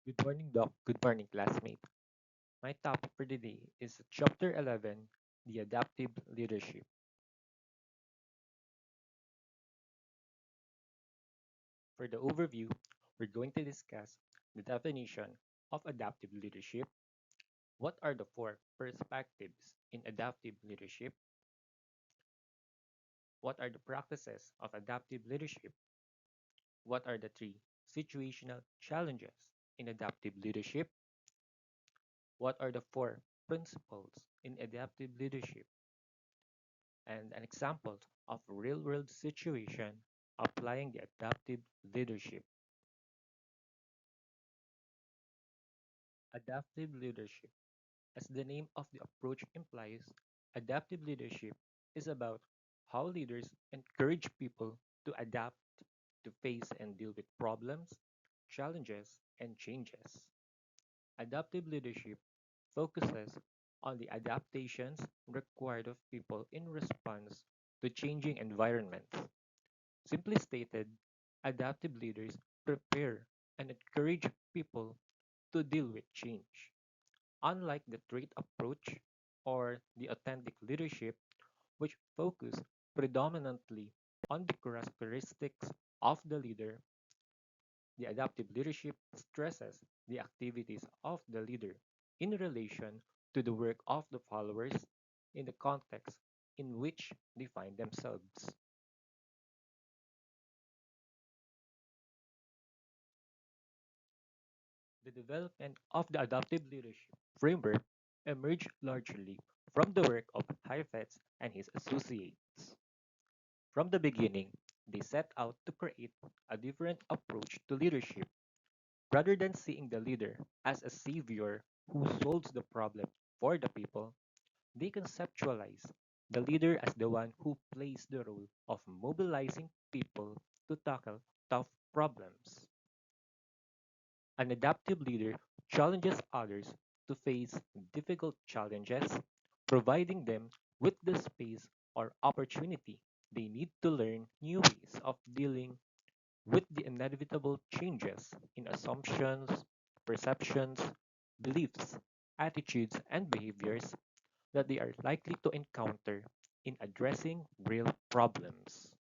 Good morning, Doc. Good morning, classmate. My topic for today is Chapter 11, the Adaptive Leadership. For the overview, we're going to discuss the definition of adaptive leadership, what are the four perspectives in adaptive leadership, what are the practices of adaptive leadership, what are the three situational challenges in adaptive leadership, what are the four principles in adaptive leadership, and an example of a real-world situation applying the adaptive leadership. Adaptive leadership. As the name of the approach implies, adaptive leadership is about how leaders encourage people to adapt to face and deal with problems, challenges, and changes. Adaptive leadership focuses on the adaptations required of people in response to changing environments. Simply stated, adaptive leaders prepare and encourage people to deal with change. Unlike the trait approach or the authentic leadership, which focus predominantly on the characteristics of the leader, the adaptive leadership stresses the activities of the leader in relation to the work of the followers in the context in which they find themselves. The development of the adaptive leadership framework emerged largely from the work of Heifetz and his associates. From the beginning, they set out to create a different approach to leadership. Rather than seeing the leader as a savior who solves the problem for the people, they conceptualize the leader as the one who plays the role of mobilizing people to tackle tough problems. An adaptive leader challenges others to face difficult challenges, providing them with the space or opportunity they need to learn new ways of dealing with the inevitable changes in assumptions, perceptions, beliefs, attitudes, and behaviors that they are likely to encounter in addressing real problems.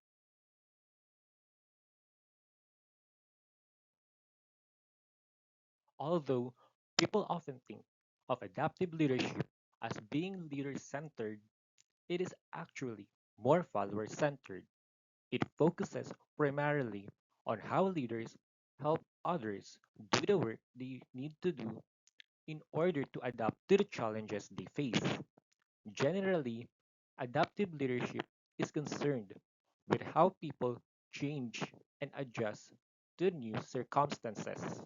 Although people often think of adaptive leadership as being leader centered, it is actually more follower centered. It focuses primarily on how leaders help others do the work they need to do in order to adapt to the challenges they face. Generally, adaptive leadership is concerned with how people change and adjust to new circumstances.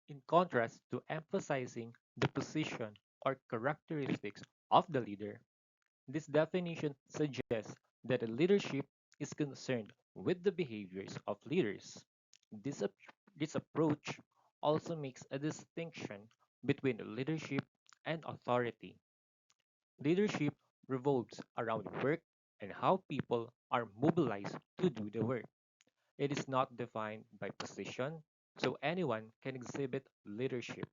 In contrast to emphasizing the position or characteristics of the leader, this definition suggests that a leadership is concerned with the behaviors of leaders. This, ap- this approach also makes a distinction between leadership and authority. Leadership revolves around work and how people are mobilized to do the work. It is not defined by position, so anyone can exhibit leadership.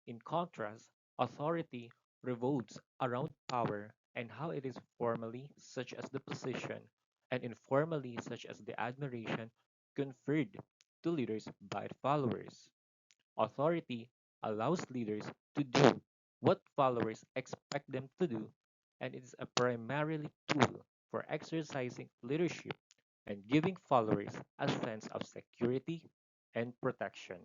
In contrast, authority revolves around power and how it is formally, such as the position, and informally, such as the admiration conferred to leaders by followers. Authority allows leaders to do what followers expect them to do, and it is a primarily tool for exercising leadership and giving followers a sense of security and protection.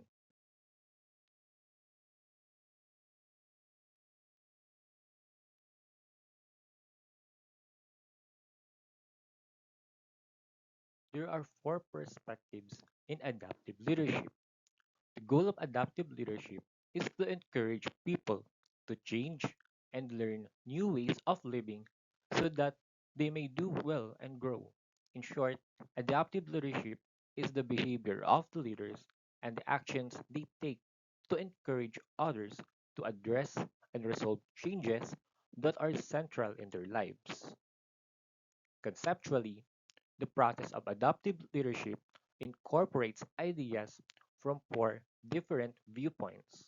There are four perspectives in adaptive leadership. The goal of adaptive leadership is to encourage people to change and learn new ways of living so that they may do well and grow. In short, adaptive leadership is the behavior of the leaders and the actions they take to encourage others to address and resolve changes that are central in their lives. Conceptually, the process of adaptive leadership incorporates ideas from four different viewpoints: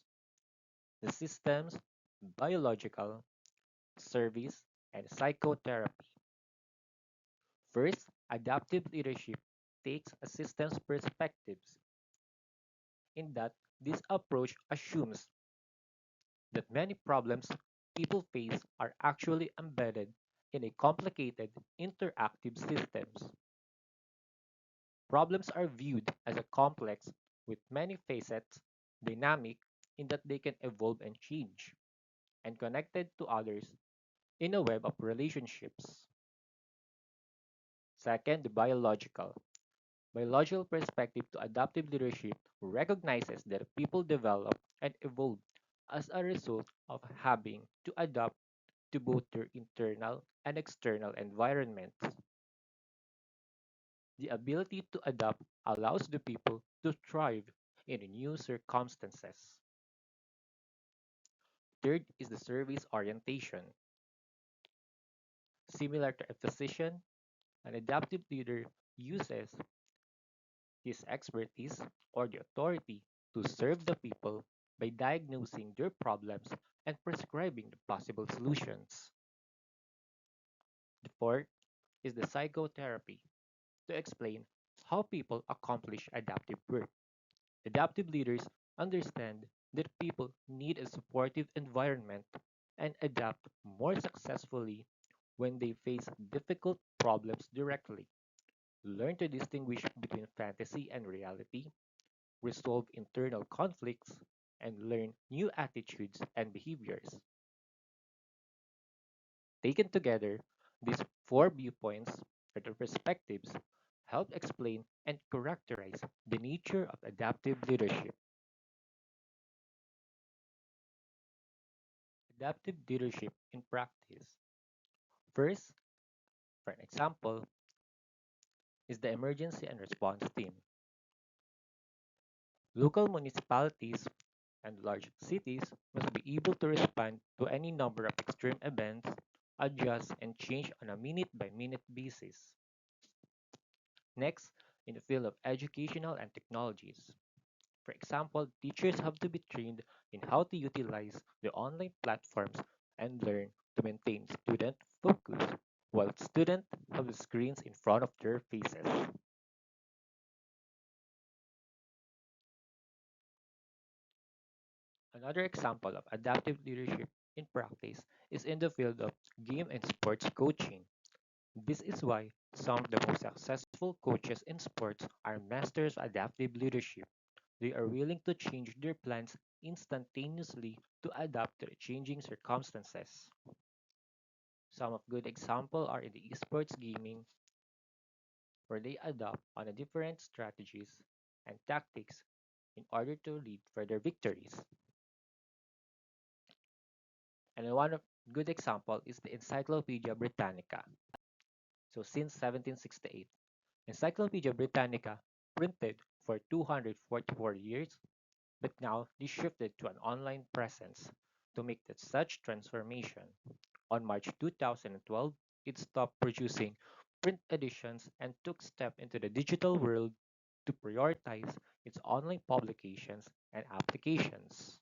the systems, biological, service, and psychotherapy. First, adaptive leadership takes a systems perspectives in that this approach assumes that many problems people face are actually embedded in a complicated interactive systems. Problems are viewed as a complex with many facets, dynamic in that they can evolve and change, and connected to others in a web of relationships. Second, the biological. Biological perspective to adaptive leadership recognizes that people develop and evolve as a result of having to adapt to both their internal and external environments. The ability to adapt allows the people to thrive in new circumstances. Third is the service orientation. Similar to a physician, an adaptive leader uses his expertise or the authority to serve the people by diagnosing their problems and prescribing the possible solutions. The fourth is the psychotherapy to explain how people accomplish adaptive work. Adaptive leaders understand that people need a supportive environment and adapt more successfully when they face difficult problems directly. Learn to distinguish between fantasy and reality, resolve internal conflicts, and learn new attitudes and behaviors. Taken together, these four viewpoints or the perspectives help explain and characterize the nature of adaptive leadership. Adaptive leadership in practice. First, for an example, is the emergency and response team. Local municipalities and large cities must be able to respond to any number of extreme events, adjust, and change on a minute by minute basis. Next, in the field of educational and technologies. For example, teachers have to be trained in how to utilize the online platforms and learn to maintain student focus, while students have the screens in front of their faces. Another example of adaptive leadership in practice is in the field of game and sports coaching. This is why some of the most successful coaches in sports are masters of adaptive leadership. They are willing to change their plans instantaneously to adapt to the changing circumstances. Some of good examples are in the esports gaming, where they adopt on a different strategies and tactics in order to lead further victories. And one of good example is the Encyclopedia Britannica. So since 1768, Encyclopedia Britannica printed for 244 years, but now they shifted to an online presence to make that such transformation. On March 2012, it stopped producing print editions and took step into the digital world to prioritize its online publications and applications.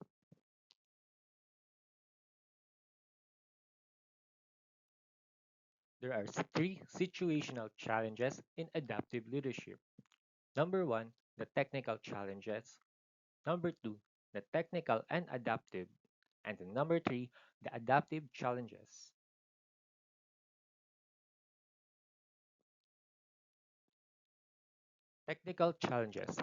There are three situational challenges in adaptive leadership. Number one, the technical challenges. Number two, the technical and adaptive. And then number three, the adaptive challenges. Technical challenges.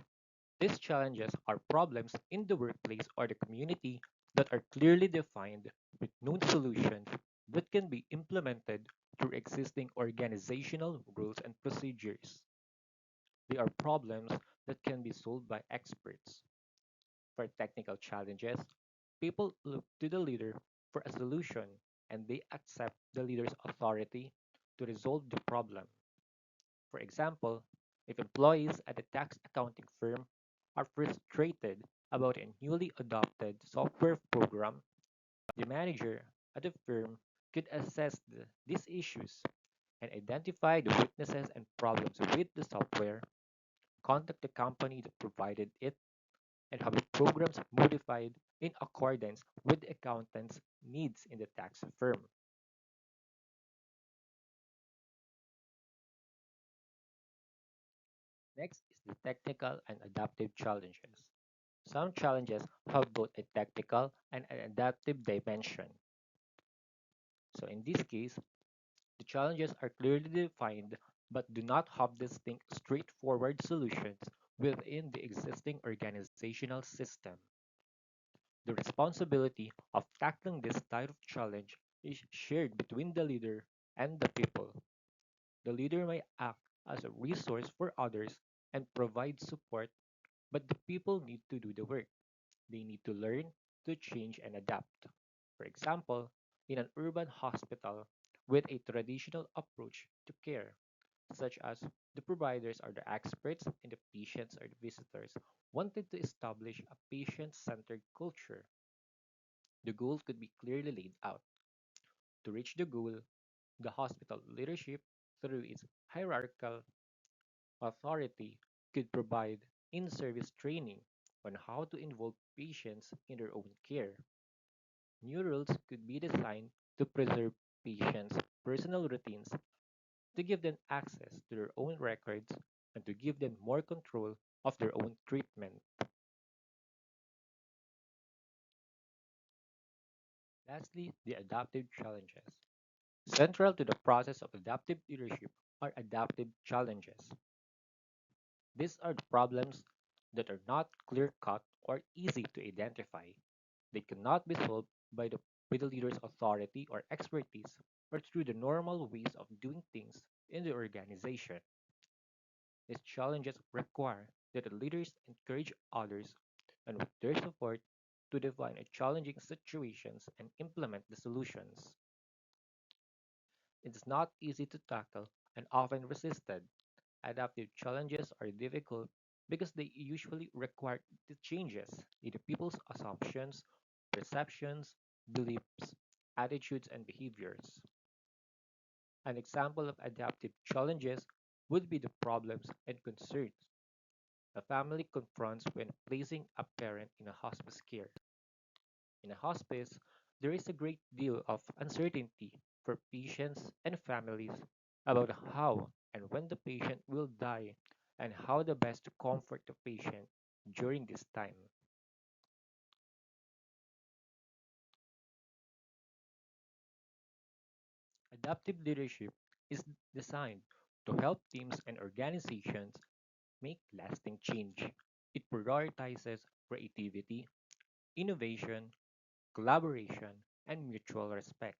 These challenges are problems in the workplace or the community that are clearly defined with known solutions that can be implemented through existing organizational rules and procedures. They are problems that can be solved by experts. For technical challenges, people look to the leader for a solution and they accept the leader's authority to resolve the problem. For example, if employees at a tax accounting firm are frustrated about a newly adopted software program, the manager at the firm could assess these issues and identify the weaknesses and problems with the software, contact the company that provided it, and have the programs modified in accordance with the accountant's needs in the tax firm. Next is the technical and adaptive challenges. Some challenges have both a technical and an adaptive dimension. So in this case, the challenges are clearly defined but do not have distinct, straightforward solutions within the existing organizational system. The responsibility of tackling this type of challenge is shared between the leader and the people. The leader may act as a resource for others and provide support, but the people need to do the work. They need to learn, to change, and adapt. For example, in an urban hospital with a traditional approach to care, such as the providers are the experts and the patients are the visitors, wanted to establish a patient centered culture. The goal could be clearly laid out. To reach the goal, the hospital leadership, through its hierarchical authority, could provide in service training on how to involve patients in their own care. New rules could be designed to preserve patients' personal routines, to give them access to their own records, and to give them more control of their own treatment. Lastly, the adaptive challenges. Central to the process of adaptive leadership are adaptive challenges. These are the problems that are not clear cut or easy to identify. They cannot be solved by the leader's authority or expertise or through the normal ways of doing things in the organization. These challenges require that the leaders encourage others and with their support to define a challenging situations and implement the solutions. It is not easy to tackle and often resisted. Adaptive challenges are difficult because they usually require the changes in the people's assumptions, perceptions, beliefs, attitudes, and behaviors. An example of adaptive challenges would be the problems and concerns a family confronts when placing a parent in a hospice care. In a hospice, there is a great deal of uncertainty for patients and families about how and when the patient will die and how the best to comfort the patient during this time. Adaptive leadership is designed to help teams and organizations make lasting change. It prioritizes creativity, innovation, collaboration, and mutual respect.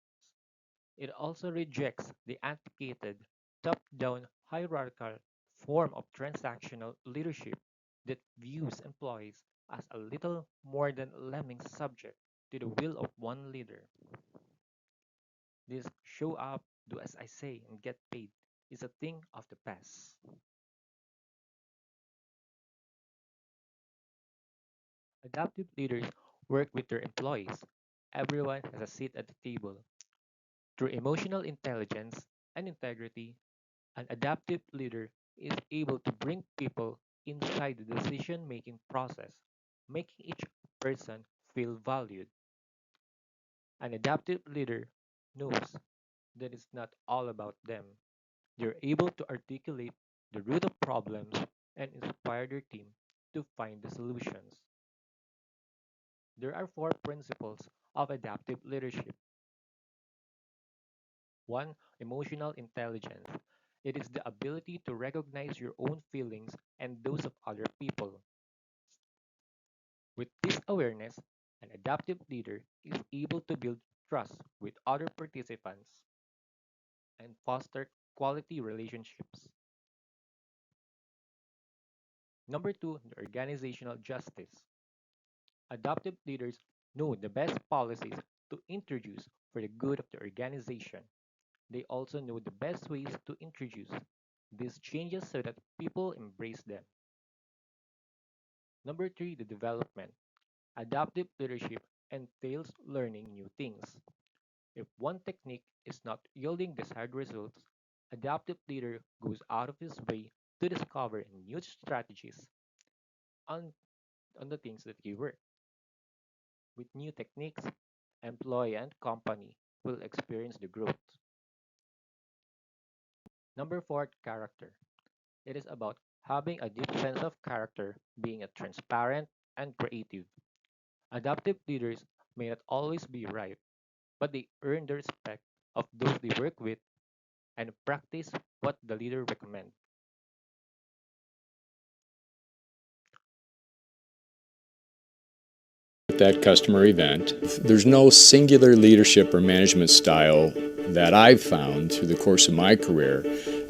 It also rejects the antiquated, top-down hierarchical form of transactional leadership that views employees as a little more than lemmings subject to the will of one leader. This show up, do as I say, and get paid is a thing of the past. Adaptive leaders work with their employees. Everyone has a seat at the table. Through emotional intelligence and integrity, an adaptive leader is able to bring people inside the decision making process, making each person feel valued. An adaptive leader knows that it's not all about them. They're able to articulate the root of problems and inspire their team to find the solutions. There are four principles of adaptive leadership. One, emotional intelligence. It is the ability to recognize your own feelings and those of other people. With this awareness, an adaptive leader is able to build trust with other participants and foster quality relationships. Number two, the organizational justice. Adaptive leaders know the best policies to introduce for the good of the organization. They also know the best ways to introduce these changes so that people embrace them. Number three, the development. Adaptive leadership entails learning new things. If one technique is not yielding desired results, Adaptive leader goes out of his way to discover new strategies on, on the things that he works. With new techniques, employee and company will experience the growth. Number four, character. It is about having a deep sense of character, being a transparent and creative. Adaptive leaders may not always be right, but they earn the respect of those they work with and practice what the leader recommends. That customer event. There's no singular leadership or management style that I've found through the course of my career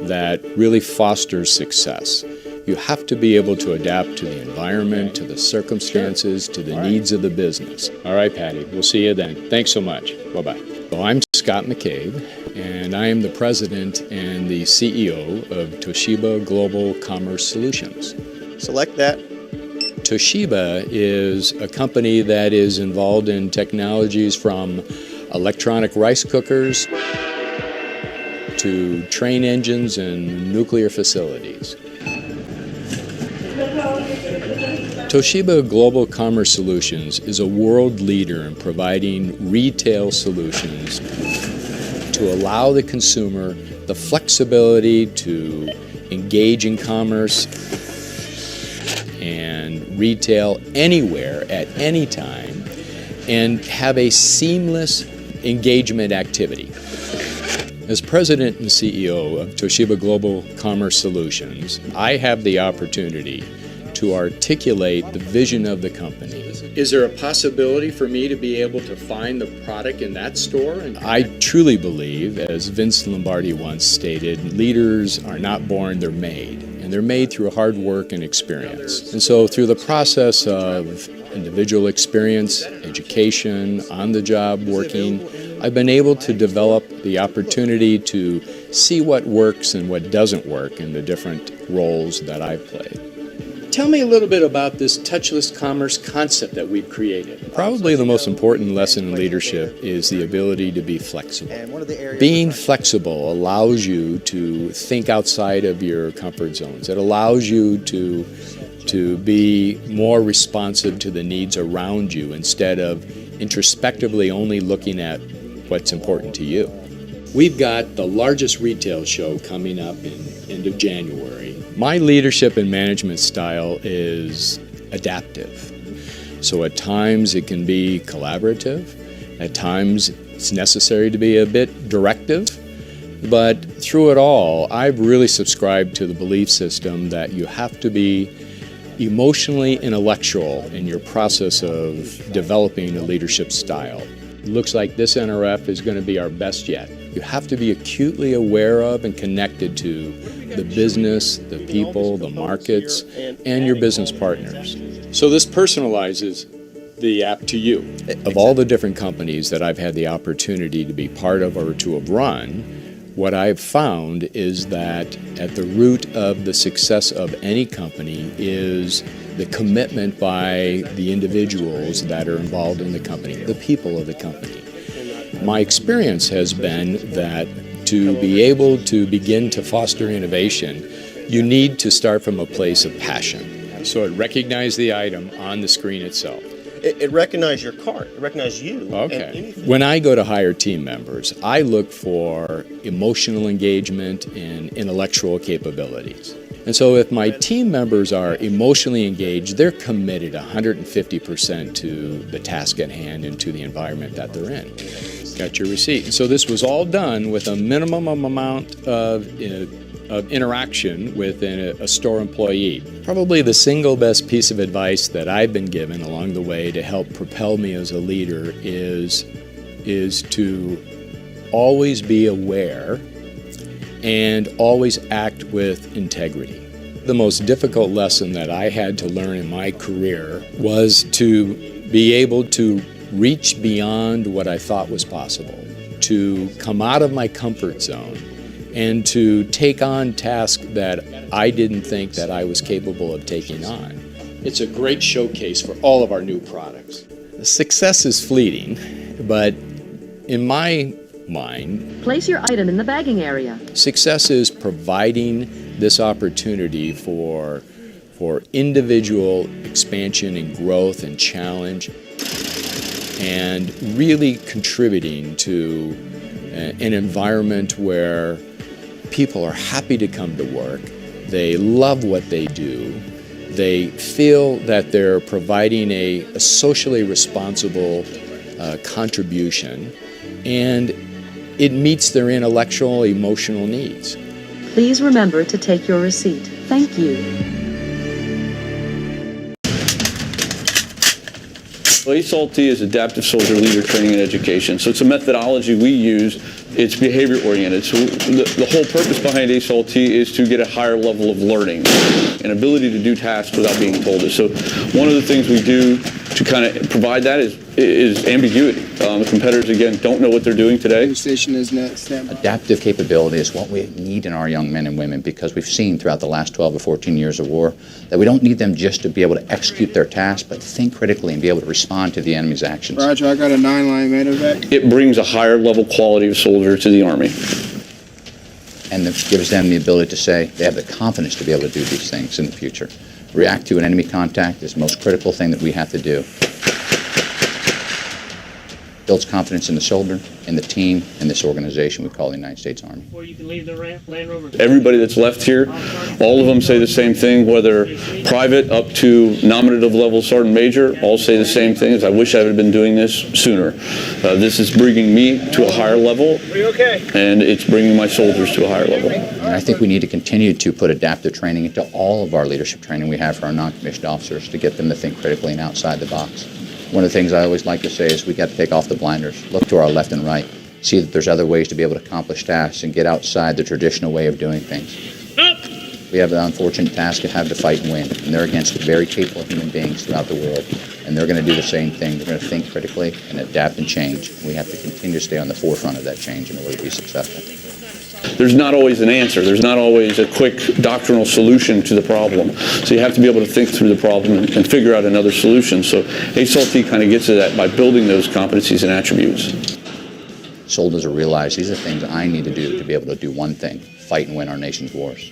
that really fosters success. You have to be able to adapt to the environment, to the circumstances, to the needs of the business. All right, Patty, we'll see you then. Thanks so much. Bye-bye. So I'm Scott McCabe, and I am the president and the CEO of Toshiba Global Commerce Solutions. Select that. Toshiba is a company that is involved in technologies from electronic rice cookers to train engines and nuclear facilities. Toshiba Global Commerce Solutions is a world leader in providing retail solutions to allow the consumer the flexibility to engage in commerce and retail anywhere at any time and have a seamless engagement activity. As president and CEO of Toshiba Global Commerce Solutions, I have the opportunity to articulate the vision of the company. Is there a possibility for me to be able to find the product in that store? I truly believe, as Vince Lombardi once stated, leaders are not born, they're made. And they're made through hard work and experience. And so through the process of individual experience, education, on-the-job working, I've been able to develop the opportunity to see what works and what doesn't work in the different roles that I've played. Tell me a little bit about this touchless commerce concept that we've created. Probably the most important lesson in leadership is the ability to be flexible. Being flexible allows you to think outside of your comfort zones. It allows you to be more responsive to the needs around you instead of introspectively only looking at what's important to you. We've got the largest retail show coming up in end of January. My leadership and management style is adaptive. So at times it can be collaborative, at times it's necessary to be a bit directive, but through it all, I've really subscribed to the belief system that you have to be emotionally intellectual in your process of developing a leadership style. It looks like this NRF is going to be our best yet. You have to be acutely aware of and connected to the business, the people, the markets, and your business partners. So this personalizes the app to you. Of all the different companies that I've had the opportunity to be part of or to have run, what I've found is that at the root of the success of any company is the commitment by the individuals that are involved in the company, the people of the company. My experience has been that to be able to begin to foster innovation, you need to start from a place of passion. So it recognized the item on the screen itself. It recognized your cart. It recognized you. Okay. When I go to hire team members, I look for emotional engagement and intellectual capabilities. And so if my team members are emotionally engaged, they're committed 150% to the task at hand and to the environment that they're in. Got your receipt. And so this was all done with a minimum amount of interaction with a store employee. Probably the single best piece of advice that I've been given along the way to help propel me as a leader is to always be aware and always act with integrity. The most difficult lesson that I had to learn in my career was to be able to reach beyond what I thought was possible, to come out of my comfort zone and to take on tasks that I didn't think that I was capable of taking on. It's a great showcase for all of our new products. Success is fleeting, but in my mind. Place your item in the bagging area. Success is providing this opportunity for individual expansion and growth and challenge, and really contributing to an environment where people are happy to come to work, they love what they do, they feel that they're providing a socially responsible contribution, and it meets their intellectual, emotional needs. Please remember to take your receipt. Thank you. ASALT is Adaptive Soldier Leader Training and Education. So it's a methodology we use. It's behavior oriented. So the whole purpose behind ASALT is to get a higher level of learning and ability to do tasks without being told it. So one of the things we do to kind of provide that is ambiguity. The competitors, again, don't know what they're doing today. Station is net standby. Adaptive capability is what we need in our young men and women, because we've seen throughout the last 12 or 14 years of war that we don't need them just to be able to execute their tasks, but think critically and be able to respond to the enemy's actions. Roger, I got a 9-line medevac. It brings a higher level quality of soldier to the Army. And it gives them the ability to say they have the confidence to be able to do these things in the future. React to an enemy contact is the most critical thing that we have to do. Builds confidence in the soldier, in the team, in this organization we call the United States Army. Before you can leave the Land Rover. Everybody that's left here, all of them say the same thing, whether private up to nominative level sergeant major, all say the same thing, is I wish I had been doing this sooner. This is bringing me to a higher level, and it's bringing my soldiers to a higher level. And I think we need to continue to put adaptive training into all of our leadership training we have for our non-commissioned officers to get them to think critically and outside the box. One of the things I always like to say is we got to take off the blinders, look to our left and right, see that there's other ways to be able to accomplish tasks and get outside the traditional way of doing things. We have the unfortunate task of having to fight and win, and they're against very capable human beings throughout the world, and they're going to do the same thing. They're going to think critically and adapt and change. We have to continue to stay on the forefront of that change in order to be successful. There's not always an answer. There's not always a quick doctrinal solution to the problem. So you have to be able to think through the problem and figure out another solution. So ASALT kind of gets to that by building those competencies and attributes. Soldiers will realize these are things I need to do to be able to do one thing, fight and win our nation's wars.